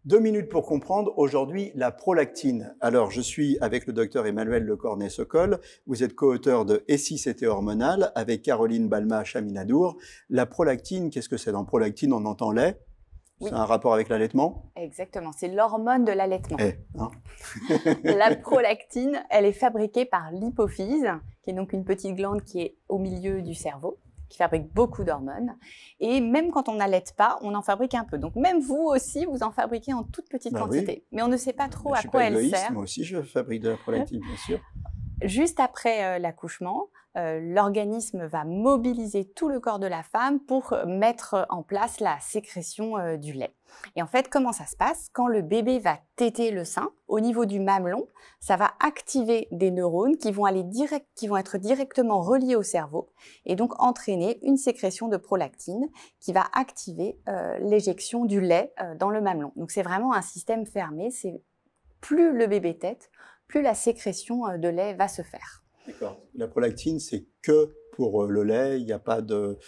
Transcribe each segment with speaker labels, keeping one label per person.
Speaker 1: 2 minutes pour comprendre aujourd'hui la prolactine. Alors, je suis avec le docteur Emmanuel Lecornet-Sokol. Vous êtes co-auteur de Et si c'était hormonal avec Caroline Balma-Chaminadour. La prolactine, qu'est-ce que c'est? Dans prolactine, on entend lait.
Speaker 2: Oui.
Speaker 1: C'est un rapport avec l'allaitement?
Speaker 2: Exactement, c'est l'hormone de l'allaitement.
Speaker 1: Hein.
Speaker 2: La prolactine, elle est fabriquée par l'hypophyse, qui est donc une petite glande qui est au milieu du cerveau, qui fabrique beaucoup d'hormones. Et même quand on n'allaite pas, on en fabrique un peu. Donc même vous aussi, vous en fabriquez en toute petite quantité.
Speaker 1: Oui.
Speaker 2: Mais on ne sait pas trop à
Speaker 1: Je
Speaker 2: quoi
Speaker 1: suis pas
Speaker 2: elle
Speaker 1: égoïste,
Speaker 2: sert.
Speaker 1: moi aussi je fabrique de la prolactine, bien sûr.
Speaker 2: Juste après l'accouchement, l'organisme va mobiliser tout le corps de la femme pour mettre en place la sécrétion du lait. Et en fait, comment ça se passe? Quand le bébé va téter le sein, au niveau du mamelon, ça va activer des neurones qui vont être directement reliés au cerveau et donc entraîner une sécrétion de prolactine qui va activer l'éjection du lait dans le mamelon. Donc c'est vraiment un système fermé. C'est plus le bébé tète, plus la sécrétion de lait va se faire.
Speaker 1: D'accord. La prolactine, c'est que pour le lait, il n'y a pas d'autres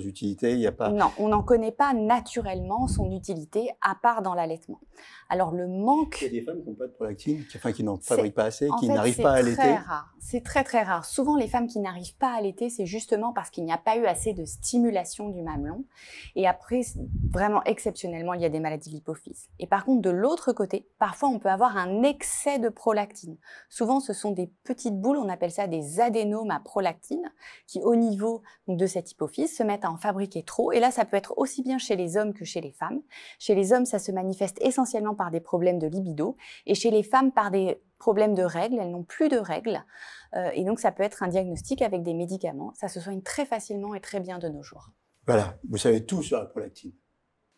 Speaker 1: utilités, il n'y a pas...
Speaker 2: Non, on n'en connaît pas naturellement son utilité, à part dans l'allaitement. Alors le manque...
Speaker 1: Il y a des femmes qui n'ont pas de prolactine, qui n'en fabriquent pas assez, qui n'arrivent
Speaker 2: fait,
Speaker 1: pas à allaiter.
Speaker 2: C'est très rare. C'est très très rare. Souvent les femmes qui n'arrivent pas à allaiter, c'est justement parce qu'il n'y a pas eu assez de stimulation du mamelon. Et après, vraiment exceptionnellement, il y a des maladies de l'hypophyse. Et par contre, de l'autre côté, parfois on peut avoir un excès de prolactine. Souvent, ce sont des petites boules, on appelle ça des adénomes à prolactine, qui au niveau de cette hypophyse se mettent à en fabriquer trop. Et là, ça peut être aussi bien chez les hommes que chez les femmes. Chez les hommes, ça se manifeste essentiellement par des problèmes de libido. Et chez les femmes, par des problèmes de règles. Elles n'ont plus de règles. Et donc, ça peut être un diagnostic avec des médicaments. Ça se soigne très facilement et très bien de nos jours.
Speaker 1: Voilà, vous savez tout sur la prolactine.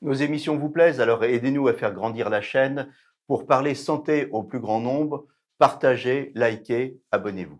Speaker 3: Nos émissions vous plaisent, alors aidez-nous à faire grandir la chaîne pour parler santé au plus grand nombre. Partagez, likez, abonnez-vous.